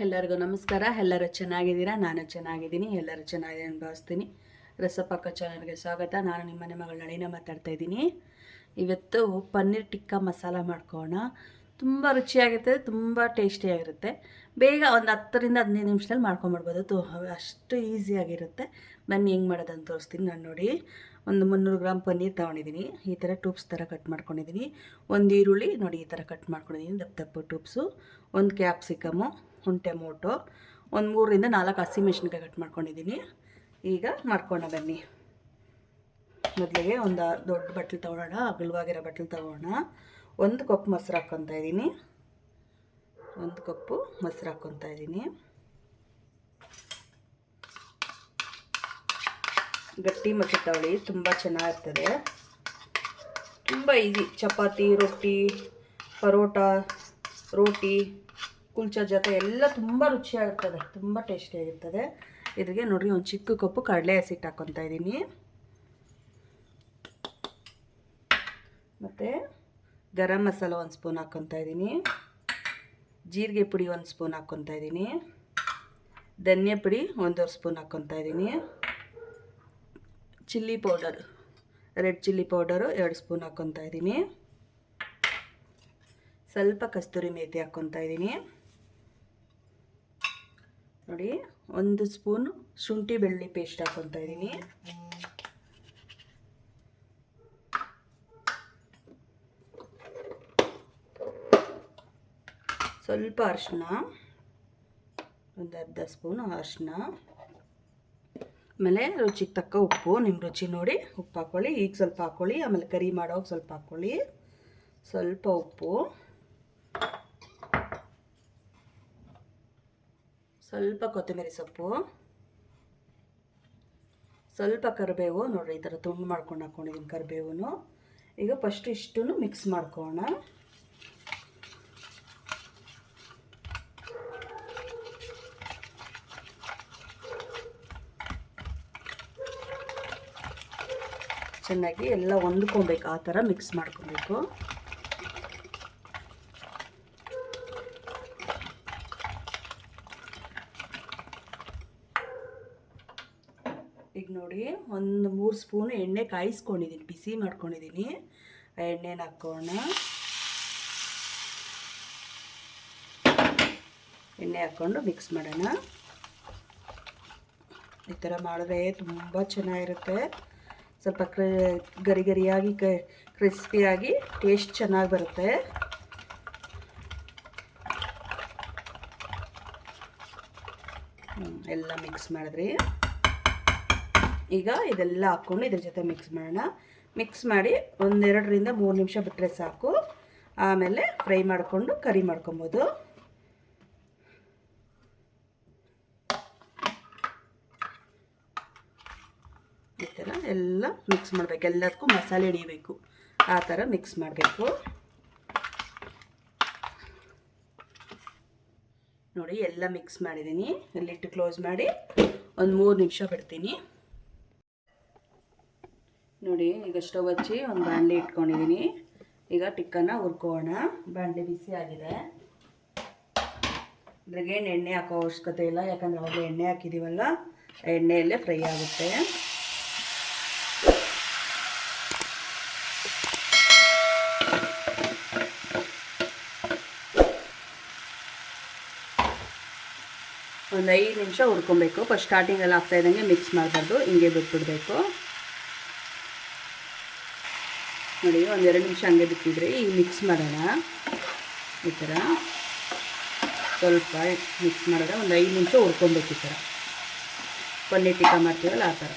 ಎಲ್ಲರಿಗೂ ನಮಸ್ಕಾರ. ಎಲ್ಲರೂ ಚೆನ್ನಾಗಿದ್ದೀರಾ? ನಾನು ಚೆನ್ನಾಗಿದ್ದೀನಿ. ಎಲ್ಲರೂ ಚೆನ್ನಾಗಿದೆ ಅಂತ ಭಾವಿಸ್ತೀನಿ. ರಸಪಾಕ ಚಾನಲ್ಗೆ ಸ್ವಾಗತ. ನಾನು ನಿಮ್ಮ ಮನೆ ಮಗಳು ನಳಿನ ಮಾತಾಡ್ತಾ ಇದ್ದೀನಿ. ಇವತ್ತು ಪನ್ನೀರ್ ಟಿಕ್ಕಾ ಮಸಾಲ ಮಾಡ್ಕೋಣ. ತುಂಬ ರುಚಿಯಾಗಿರ್ತದೆ, ತುಂಬ ಟೇಸ್ಟಿಯಾಗಿರುತ್ತೆ. ಬೇಗ ಒಂದು 10-15 ನಿಮಿಷದಲ್ಲಿ ಮಾಡ್ಕೊಂಬಿಡ್ಬೋದು. ಅಷ್ಟು ಈಸಿಯಾಗಿರುತ್ತೆ. ಬನ್ನಿ ಹೆಂಗೆ ಮಾಡೋದಂತ ತೋರಿಸ್ತೀನಿ. ನಾನು ನೋಡಿ, ಒಂದು 300 ಗ್ರಾಮ್ ಪನ್ನೀರ್ ತೊಗೊಂಡಿದ್ದೀನಿ. ಈ ಥರ ಟೂಬ್ಸ್ ಥರ ಕಟ್ ಮಾಡ್ಕೊಂಡಿದ್ದೀನಿ. ಒಂದು ಈರುಳ್ಳಿ ನೋಡಿ ಈ ಥರ ಕಟ್ ಮಾಡ್ಕೊಂಡಿದ್ದೀನಿ, ದಪ್ಪ ಟೂಬ್ಸು. ಒಂದು ಕ್ಯಾಪ್ಸಿಕಮು, ಒಂದು ಟೊಮೊಟೊ, ಒಂದು 3-4 ಹಸಿಮೆಣಸಿನ್ಕಾಯಿ ಕಟ್ ಮಾಡ್ಕೊಂಡಿದ್ದೀನಿ. ಈಗ ಮಾಡ್ಕೊಳ್ಳೋಣ ಬನ್ನಿ. ಮೊದಲಿಗೆ ಒಂದು ದೊಡ್ಡ ಬಟ್ಲು ತೊಗೊಳ್ಳೋಣ, ಅಗಲವಾಗಿರೋ ಬಟ್ಲು ತೊಗೊಳ್ಳೋಣ. 1 ಕಪ್ ಮೊಸರು ಹಾಕ್ಕೊತಾ ಇದ್ದೀನಿ. 1 ಕಪ್ಪು ಮೊಸರು ಹಾಕ್ಕೊತಾ ಇದ್ದೀನಿ. ಗಟ್ಟಿ ಮೊಸರು ತಗೊಳ್ಳಿ, ತುಂಬ ಚೆನ್ನಾಗಿರ್ತದೆ. ತುಂಬ ಈಸಿ. ಚಪಾತಿ, ರೊಟ್ಟಿ, ಪರೋಟ, ರೋಟಿ, ಕುಲ್ಚಾ ಜೊತೆ ಎಲ್ಲ ತುಂಬ ರುಚಿಯಾಗಿರ್ತದೆ, ತುಂಬ ಟೇಸ್ಟಿಯಾಗಿರ್ತದೆ. ಇದಕ್ಕೆ ನೋಡಿರಿ, ಒಂದು ಚಿಕ್ಕ ಕಪ್ಪು ಕಡಲೆ ಹಸಿಟ್ಟು ಹಾಕ್ಕೊತಾ ಇದ್ದೀನಿ. ಮತ್ತು ಗರಂ ಮಸಾಲ 1 ಸ್ಪೂನ್ ಹಾಕ್ಕೊತಾ ಇದ್ದೀನಿ. ಜೀರಿಗೆ ಪುಡಿ 1 ಸ್ಪೂನ್ ಹಾಕ್ಕೊತಾ ಇದ್ದೀನಿ. ಧನಿಯಾ ಪುಡಿ 1.5 ಸ್ಪೂನ್ ಹಾಕ್ಕೊತಾ ಇದ್ದೀನಿ. Chilli powder, red chilli powder 2 spoon ಹಾಕ್ಕೊತಾ ಇದ್ದೀನಿ. ಸ್ವಲ್ಪ ಕಸ್ತೂರಿ ಮೇಥಿ ಹಾಕ್ಕೊತಾ ಇದ್ದೀನಿ. ನೋಡಿ, 1 ಸ್ಪೂನ್ ಶುಂಠಿ ಬೆಳ್ಳುಳ್ಳಿ ಪೇಸ್ಟ್ ಹಾಕ್ಕೊತಾ ಇದ್ದೀನಿ. ಸ್ವಲ್ಪ ಅರಿಶಿನ, ಒಂದು ಅರ್ಧ ಸ್ಪೂನು ಅರಿಶಿನ. ಆಮೇಲೆ ರುಚಿಗೆ ತಕ್ಕ ಉಪ್ಪು, ನಿಮ್ಮ ರುಚಿ ನೋಡಿ ಉಪ್ಪು ಹಾಕ್ಕೊಳ್ಳಿ. ಈಗ ಸ್ವಲ್ಪ ಹಾಕ್ಕೊಳ್ಳಿ, ಆಮೇಲೆ ಕರಿ ಮಾಡೋವಾಗ ಸ್ವಲ್ಪ ಹಾಕ್ಕೊಳ್ಳಿ. ಸ್ವಲ್ಪ ಉಪ್ಪು, ಸ್ವಲ್ಪ ಕೊತ್ತಂಬರಿ ಸೊಪ್ಪು, ಸ್ವಲ್ಪ ಕರಿಬೇವು. ನೋಡಿರಿ, ಈ ಥರ ತುಂಡು ಮಾಡ್ಕೊಂಡು ಹಾಕ್ಕೊಂಡಿದ್ದೀನಿ ಕರಿಬೇವು. ಈಗ ಫಸ್ಟ್ ಇಷ್ಟನ್ನು ಮಿಕ್ಸ್ ಮಾಡ್ಕೊಳ್ಳೋಣ. ಚೆನ್ನಾಗಿ ಎಲ್ಲ ಹೊಂದ್ಕೊಬೇಕು, ಆ ಥರ ಮಿಕ್ಸ್ ಮಾಡ್ಕೊಬೇಕು. ಈಗ ನೋಡಿ, ಒಂದು 3 ಸ್ಪೂನು ಎಣ್ಣೆ ಕಾಯಿಸ್ಕೊಂಡಿದ್ದೀನಿ, ಬಿಸಿ ಮಾಡ್ಕೊಂಡಿದ್ದೀನಿ. ಆ ಎಣ್ಣೆನ ಹಾಕೋಣ. ಎಣ್ಣೆ ಹಾಕ್ಕೊಂಡು ಮಿಕ್ಸ್ ಮಾಡೋಣ. ಈ ಥರ ಮಾಡಿದ್ರೆ ತುಂಬ ಚೆನ್ನಾಗಿರುತ್ತೆ. ಸ್ವಲ್ಪ ಗರಿ ಗರಿಯಾಗಿ ಕ್ರಿಸ್ಪಿಯಾಗಿ ಟೇಸ್ಟ್ ಚೆನ್ನಾಗಿ ಬರುತ್ತೆ. ಎಲ್ಲ ಮಿಕ್ಸ್ ಮಾಡಿದ್ರಿ. ಈಗ ಇದೆಲ್ಲ ಹಾಕ್ಕೊಂಡು ಇದ್ರ ಜೊತೆ ಮಿಕ್ಸ್ ಮಾಡೋಣ. ಮಿಕ್ಸ್ ಮಾಡಿ 1-2-3 ನಿಮಿಷ ಬಿಟ್ಟರೆ ಸಾಕು. ಆಮೇಲೆ ಫ್ರೈ ಮಾಡಿಕೊಂಡು ಕರಿ ಮಾಡ್ಕೊಬೋದು. ಈ ಥರ ಎಲ್ಲ ಮಿಕ್ಸ್ ಮಾಡಬೇಕು, ಎಲ್ಲದಕ್ಕೂ ಮಸಾಲೆ ಹಿಡಿಬೇಕು, ಆ ಥರ ಮಿಕ್ಸ್ ಮಾಡಬೇಕು. ನೋಡಿ, ಎಲ್ಲ ಮಿಕ್ಸ್ ಮಾಡಿದ್ದೀನಿ. ಲಿಡ್ ಕ್ಲೋಸ್ ಮಾಡಿ ಒಂದು 3 ನಿಮಿಷ ಬಿಡ್ತೀನಿ. ನೋಡಿ, ಈಗ ಸ್ಟವ್ ಹಚ್ಚಿ ಒಂದು ಬಾಣಲಿ ಇಟ್ಕೊಂಡಿದ್ದೀನಿ. ಈಗ ಟಿಕ್ಕನ ಹುರ್ಕೋಣ. ಬಾಣಲಿ ಬಿಸಿ ಆಗಿದೆ. ಇದ್ರಾಗೇನು ಎಣ್ಣೆ ಹಾಕೋ ಅವಶ್ಯಕತೆ ಇಲ್ಲ, ಯಾಕಂದರೆ ಅವಾಗಲೇ ಎಣ್ಣೆ ಹಾಕಿದ್ದೀವಲ್ಲ, ಎಣ್ಣೆಯಲ್ಲೇ ಫ್ರೈ ಆಗುತ್ತೆ. ಒಂದು 5 ನಿಮಿಷ ಹುರ್ಕೊಬೇಕು. ಫಸ್ಟ್ ಸ್ಟಾರ್ಟಿಂಗಲ್ಲಿ ಆಗ್ತಾ ಇದ್ದಂಗೆ ಮಿಕ್ಸ್ ಮಾಡಬಾರ್ದು, ಹಿಂಗೆ ಬಿಟ್ಬಿಡಬೇಕು. ನೋಡಿ, 1-2 ನಿಮಿಷ ಹಂಗೆ ಬಿಟ್ಟಿದ್ರೆ ಈಗ ಮಿಕ್ಸ್ ಮಾಡೋಣ. ಈ ಥರ ಸ್ವಲ್ಪ ಮಿಕ್ಸ್ ಮಾಡಿದ್ರೆ ಒಂದು 5 ನಿಮಿಷ ಹುರ್ಕೊಬೇಕು. ಈ ಥರ ಪನ್ನೀರ್ ಟಿಕ್ಕಾ ಮಾಡ್ತೀವಲ್ಲ ಆ ಥರ.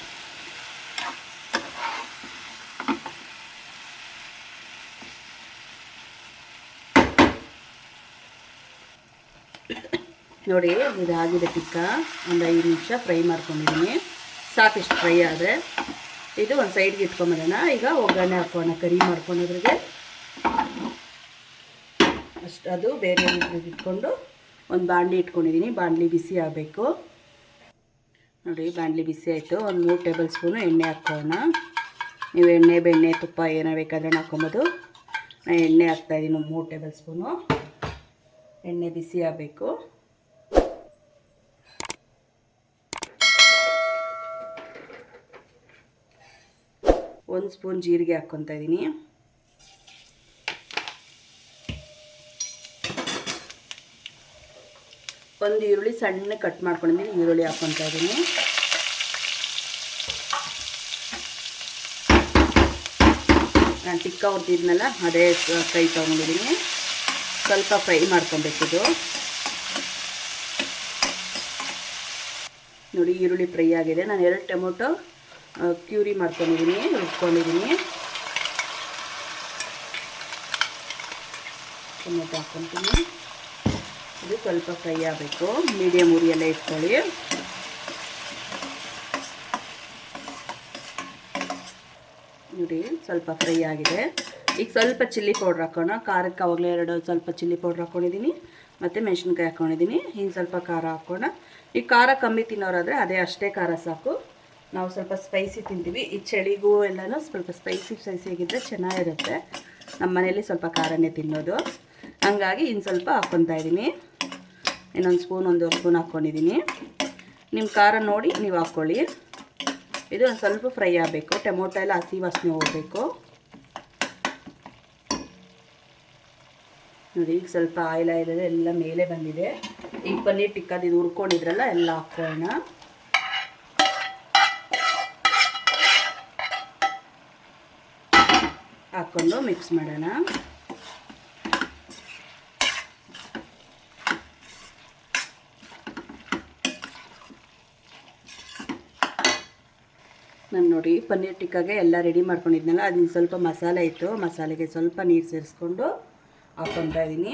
ನೋಡಿ, ಇದಾಗಿದೆ ಟಿಕ್ಕಾ. ಒಂದು 5 ನಿಮಿಷ ಫ್ರೈ ಮಾಡ್ಕೊಂಡಿದ್ದೀನಿ. ಸಾಕಿಷ್ಟು ಫ್ರೈ ಆದರೆ ಇದು ಒಂದು ಸೈಡ್ಗೆ ಇಟ್ಕೊಂಬಿಡೋಣ. ಈಗ ಒಗ್ಗರಣೆ ಹಾಕೋಣ. ಕರಿ ಮಾಡ್ಕೊಳೋದ್ರಿಗೆ ಅಷ್ಟು ಅದು ಬೇರೆ ಇಟ್ಕೊಂಡು ಒಂದು ಬಾಣಲಿ ಇಟ್ಕೊಂಡಿದ್ದೀನಿ. ಬಾಣಲಿ ಬಿಸಿ ಆಗಬೇಕು. ನೋಡಿ, ಬಾಣಲಿ ಬಿಸಿ ಆಯಿತು. ಒಂದು 3 ಟೇಬಲ್ ಸ್ಪೂನು ಎಣ್ಣೆ ಹಾಕ್ಕೊಳ್ಳೋಣ. ನೀವು ಎಣ್ಣೆ, ಬೆಣ್ಣೆ, ತುಪ್ಪ ಏನೋ ಬೇಕಾದ್ರೆ ಹಾಕ್ಕೊಬೋದು. ನಾನು ಎಣ್ಣೆ ಹಾಕ್ತಾಯಿದ್ದೀನಿ 3 ಟೇಬಲ್ ಸ್ಪೂನು. ಎಣ್ಣೆ ಬಿಸಿ ಆಗಬೇಕು. 1 ಸ್ಪೂನ್ ಜೀರಿಗೆ ಹಾಕ್ಕೊತಾ ಇದ್ದೀನಿ. ಒಂದು ಈರುಳ್ಳಿ ಸಣ್ಣ ಕಟ್ ಮಾಡ್ಕೊಂಡಿದ್ದೀನಿ, ಈರುಳ್ಳಿ ಹಾಕ್ಕೊತಾ ಇದ್ದೀನಿ. ನಾನು ಟಿಕ್ಕ ಹುರಿದಿದ್ನಲ್ಲ ಅದೇ ಫ್ರೈ ತೊಗೊಂಡಿದ್ದೀನಿ. ಸ್ವಲ್ಪ ಫ್ರೈ ಮಾಡ್ಕೊಬೇಕಿದು. ನೋಡಿ ಈರುಳ್ಳಿ ಫ್ರೈ ಆಗಿದೆ. ನಾನು 2 ಟೊಮೊಟೊ ಕ್ಯೂರಿ ಮಾಡ್ಕೊಂಡಿದ್ದೀನಿ, ರುಬ್ಕೊಂಡಿದ್ದೀನಿ. ಟೊಮೊಟೊ ಹಾಕ್ಕೊತೀನಿ. ಇದು ಸ್ವಲ್ಪ ಫ್ರೈ ಆಗಬೇಕು, ಮೀಡಿಯಮ್ ಉರಿಯಲ್ಲೇ ಇಟ್ಕೊಳ್ಳಿ. ನೋಡಿ ಸ್ವಲ್ಪ ಫ್ರೈ ಆಗಿದೆ. ಈಗ ಸ್ವಲ್ಪ ಚಿಲ್ಲಿ ಪೌಡ್ರ್ ಹಾಕೋಣ. ಖಾರಕ್ಕೆ ಆವಾಗಲೇ 2 ಸ್ವಲ್ಪ ಚಿಲ್ಲಿ ಪೌಡ್ರ್ ಹಾಕ್ಕೊಂಡಿದ್ದೀನಿ ಮತ್ತು ಮೆಣಸಿನ್ಕಾಯಿ ಹಾಕ್ಕೊಂಡಿದ್ದೀನಿ. ಇನ್ನು ಸ್ವಲ್ಪ ಖಾರ ಹಾಕೋಣ. ಈ ಖಾರ ಕಮ್ಮಿ ತಿನ್ನೋರಾದರೆ ಅಷ್ಟೇ ಖಾರ ಸಾಕು. ನಾವು ಸ್ವಲ್ಪ ಸ್ಪೈಸಿ ತಿಂತೀವಿ. ಈ ಚಳಿಗೂ ಎಲ್ಲನೂ ಸ್ವಲ್ಪ ಸ್ಪೈಸಿಯಾಗಿದ್ದರೆ ಚೆನ್ನಾಗಿರುತ್ತೆ. ನಮ್ಮ ಮನೇಲಿ ಸ್ವಲ್ಪ ಖಾರನೇ ತಿನ್ನೋದು, ಹಂಗಾಗಿ ಇನ್ನು ಸ್ವಲ್ಪ ಹಾಕ್ಕೊತಾ ಇದ್ದೀನಿ. ಇನ್ನೊಂದು ಸ್ಪೂನ್ 1 ಸ್ಪೂನ್ ಹಾಕ್ಕೊಂಡಿದ್ದೀನಿ. ನಿಮ್ಮ ಖಾರ ನೋಡಿ ನೀವು ಹಾಕ್ಕೊಳ್ಳಿ. ಇದು ಒಂದು ಸ್ವಲ್ಪ ಫ್ರೈ ಆಗಬೇಕು. ಟೊಮೊಟೊ ಎಲ್ಲ ಹಸಿ ವಾಸನೆ ಹೋಗಬೇಕು. ನೋಡಿ ಈಗ ಸ್ವಲ್ಪ ಆಯಿಲ್ ಎಲ್ಲ ಮೇಲೆ ಬಂದಿದೆ. ಈಗ ಪನ್ನೀರ್ ಟಿಕ್ಕದು ಇದು ಹುರ್ಕೊಂಡಿದ್ರಲ್ಲ ಎಲ್ಲ ಹಾಕೋಣ. ಹಾಕ್ಕೊಂಡು ಮಿಕ್ಸ್ ಮಾಡೋಣ. ನಾನು ನೋಡಿ ಪನ್ನೀರ್ ಟಿಕ್ಕಾಗೆ ಎಲ್ಲ ರೆಡಿ ಮಾಡ್ಕೊಂಡಿದ್ನಲ್ಲ, ಅದನ್ನ ಸ್ವಲ್ಪ ಮಸಾಲೆ ಇತ್ತು, ಮಸಾಲೆಗೆ ಸ್ವಲ್ಪ ನೀರು ಸೇರಿಸ್ಕೊಂಡು ಹಾಕ್ಕೊತಾ ಇದ್ದೀನಿ.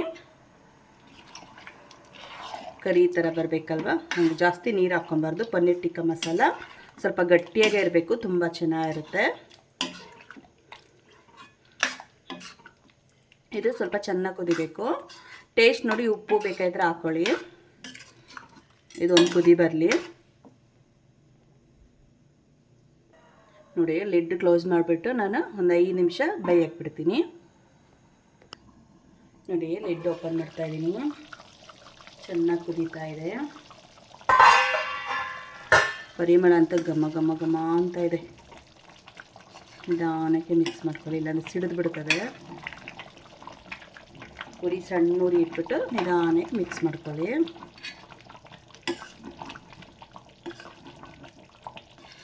ಕರಿ ಥರ ಬರಬೇಕಲ್ವ, ಹಂಗೆ ಜಾಸ್ತಿ ನೀರು ಹಾಕ್ಕೊಬಾರ್ದು. ಪನ್ನೀರ್ ಟಿಕ್ಕಾ ಮಸಾಲ ಸ್ವಲ್ಪ ಗಟ್ಟಿಯಾಗೇ ಇರಬೇಕು, ತುಂಬ ಚೆನ್ನಾಗಿರುತ್ತೆ. ಇದು ಸ್ವಲ್ಪ ಚೆನ್ನಾಗಿ ಕುದಿಬೇಕು. ಟೇಸ್ಟ್ ನೋಡಿ, ಉಪ್ಪು ಬೇಕಾದರೆ ಹಾಕ್ಕೊಳ್ಳಿ. ಇದೊಂದು ಕುದಿ ಬರಲಿ. ನೋಡಿ ಲಿಡ್ ಕ್ಲೋಸ್ ಮಾಡಿಬಿಟ್ಟು ನಾನು ಒಂದು 5 ನಿಮಿಷ ಬೇಯಕ್ಬಿಡ್ತೀನಿ. ನೋಡಿ ಲಿಡ್ ಓಪನ್ ಮಾಡ್ತಾಯಿದ್ದೀನಿ. ಚೆನ್ನಾಗಿ ಕುದೀತಾ ಇದೆ. ಪರಿಮಳ ಅಂತ ಘಮ ಘಮ ಘಮ ಅಂತ ಇದೆ. ನಿಧಾನಕ್ಕೆ ಮಿಕ್ಸ್ ಮಾಡ್ಕೊಳ್ಳಿ, ಇಲ್ಲಾಂದರೆ ಸಿಡಿದು ಬಿಡ್ತದೆ. ಉರಿ ಸಣ್ಣ ಉರಿ ಇಟ್ಬಿಟ್ಟು ನಿಧಾನಕ್ಕೆ ಮಿಕ್ಸ್ ಮಾಡ್ಕೊಳ್ಳಿ.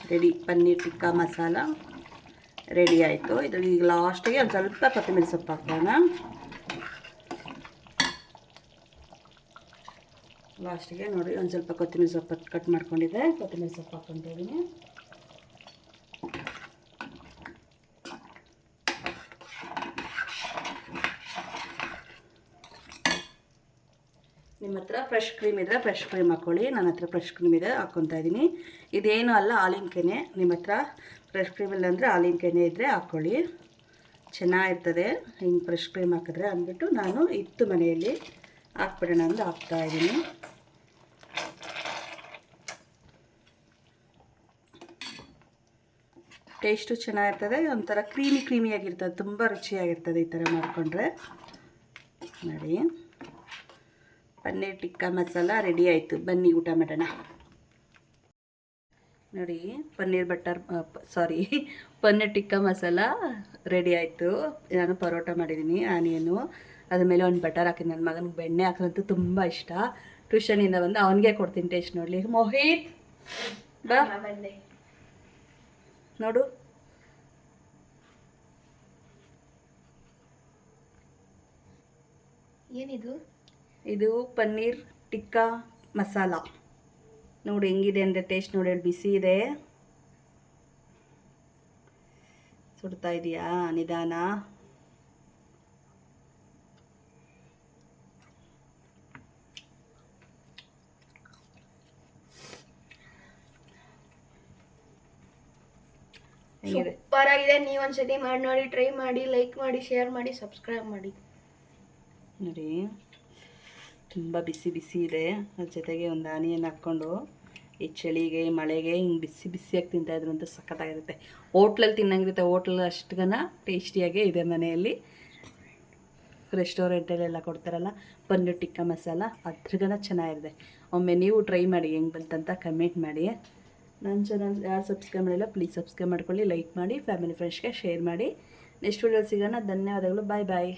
ರೆಡಿ, ಪನ್ನೀರ್ ಟಿಕ್ಕಾ ಮಸಾಲ ರೆಡಿ ಆಯಿತು. ಇದು ಈಗ ಲಾಸ್ಟಿಗೆ ಒಂದು ಸ್ವಲ್ಪ ಕೊತ್ತಂಬರಿ ಸೊಪ್ಪು ಹಾಕೋಣ. ಲಾಸ್ಟಿಗೆ ನೋಡಿ ಒಂದು ಸ್ವಲ್ಪ ಕೊತ್ತಂಬರಿ ಸೊಪ್ಪು ಕಟ್ ಮಾಡ್ಕೊಂಡಿದ್ದೆ, ಕೊತ್ತಂಬರಿ ಸೊಪ್ಪು ಹಾಕ್ಕೊತಾ ಇದ್ದೀನಿ. ನಿಮ್ಮ ಹತ್ರ ಫ್ರೆಶ್ ಕ್ರೀಮ್ ಇದ್ದರೆ ಫ್ರೆಶ್ ಕ್ರೀಮ್ ಹಾಕ್ಕೊಳ್ಳಿ. ನನ್ನ ಹತ್ರ ಫ್ರೆಶ್ ಕ್ರೀಮ್ ಇದೆ, ಹಾಕ್ಕೊತಾ ಇದ್ದೀನಿ. ಇದೇನು ಅಲ್ಲ, ಹಾಲಿನ ಕೆನೆ. ನಿಮ್ಮ ಹತ್ರ ಫ್ರೆಶ್ ಕ್ರೀಮ್ ಇಲ್ಲ ಅಂದರೆ ಹಾಲಿನ ಕೆನೆ ಇದ್ದರೆ ಹಾಕ್ಕೊಳ್ಳಿ, ಚೆನ್ನಾಗಿರ್ತದೆ. ಹಿಂಗೆ ಫ್ರೆಶ್ ಕ್ರೀಮ್ ಹಾಕಿದ್ರೆ ಅಂದ್ಬಿಟ್ಟು ನಾನು ಇತ್ತು ಮನೆಯಲ್ಲಿ ಹಾಕ್ಬಿಡೋಣ ಅಂತ ಹಾಕ್ತಾಯಿದ್ದೀನಿ. ಟೇಸ್ಟು ಚೆನ್ನಾಗಿರ್ತದೆ, ಒಂಥರ ಕ್ರೀಮಿಯಾಗಿರ್ತದೆ, ತುಂಬ ರುಚಿಯಾಗಿರ್ತದೆ ಈ ಥರ ಮಾಡಿಕೊಂಡ್ರೆ. ನೋಡಿ ಪನ್ನೀರ್ ಟಿಕ್ಕಾ ಮಸಾಲ ರೆಡಿ ಆಯಿತು. ಬನ್ನಿ ಊಟ ಮಾಡೋಣ. ನೋಡಿ ಪನ್ನೀರ್ ಟಿಕ್ಕಾ ಮಸಾಲ ರೆಡಿ ಆಯಿತು. ನಾನು ಪರೋಟ ಮಾಡಿದ್ದೀನಿ, ಆನಿಯನು, ಅದ್ರ ಮೇಲೆ ಒಂದು ಬಟರ್ ಹಾಕಿದ್ದೀನಿ. ನನ್ನ ಮಗನಿಗೆ ಬೆಣ್ಣೆ ಹಾಕೋದಂತೂ ತುಂಬ ಇಷ್ಟ. ಟ್ಯೂಷನಿಂದ ಬಂದು ಅವನಿಗೆ ಕೊಡ್ತೀನಿ ಟೇಸ್ಟ್ ನೋಡಲಿ. ಮೋಹಿತ್ ಬಾ ನೋಡು. ಏನಿದು? ಇದು ಪನ್ನೀರ್ ಟಿಕ್ಕಾ ಮಸಾಲ. ನೋಡಿ ಹೆಂಗಿದೆ ಅಂದರೆ ಟೇಸ್ಟ್ ನೋಡಿ, ಬಿಸಿ ಇದೆ. ಸುಡ್ತಾ ಇದೆಯಾ? ನಿಧಾನ. ಸೂಪರ್ ಆಗಿದೆ. ನೀವು ಒಂದ್ಸತಿ ಮಾಡಿ ನೋಡಿ, ಟ್ರೈ ಮಾಡಿ, ಲೈಕ್ ಮಾಡಿ, ಶೇರ್ ಮಾಡಿ, ಸಬ್ಸ್ಕ್ರೈಬ್ ಮಾಡಿ. ನೋಡಿ ತುಂಬ ಬಿಸಿ ಬಿಸಿ ಇದೆ. ಅದ್ರ ಜೊತೆಗೆ ಒಂದು ಆನಿಯನ್ ಹಾಕ್ಕೊಂಡು ಈ ಚಳಿಗೆ ಮಳೆಗೆ ಹಿಂಗೆ ಬಿಸಿ ಬಿಸಿಯಾಗಿ ತಿಂತಾಯಿದ್ರು ಅಂತ ಸಖತ್ತಾಗಿರುತ್ತೆ. ಹೋಟ್ಲಲ್ಲಿ ತಿನ್ನಂಗಿರುತ್ತೆ. ಹೋಟ್ಲಲ್ಲಿ ಅಷ್ಟುಗನ ಟೇಸ್ಟಿಯಾಗೇ ಇದೆ. ಮನೆಯಲ್ಲಿ ರೆಸ್ಟೋರೆಂಟಲ್ಲೆಲ್ಲ ಕೊಡ್ತಾರಲ್ಲ ಪನ್ನೀರ್ ಟಿಕ್ಕಾ ಮಸಾಲ, ಅದ್ರಗನ ಚೆನ್ನಾಗಿದೆ. ಒಮ್ಮೆ ನೀವು ಟ್ರೈ ಮಾಡಿ, ಹೆಂಗೆ ಬಂತಂತ ಕಮೆಂಟ್ ಮಾಡಿ. ನನ್ನ ಚಾನಲ್ ಯಾರು ಸಬ್ಸ್ಕ್ರೈಬ್ ಮಾಡಿಲ್ಲ ಪ್ಲೀಸ್ ಸಬ್ಸ್ಕ್ರೈಬ್ ಮಾಡ್ಕೊಳ್ಳಿ, ಲೈಕ್ ಮಾಡಿ, ಫ್ಯಾಮಿಲಿ ಫ್ರೆಂಡ್ಸ್ಗೆ ಶೇರ್ ಮಾಡಿ. ನೆಕ್ಸ್ಟ್ ವಿಡಿಯೋ ಸಿಗೋಣ. ಧನ್ಯವಾದಗಳು. ಬಾಯ್ ಬಾಯ್.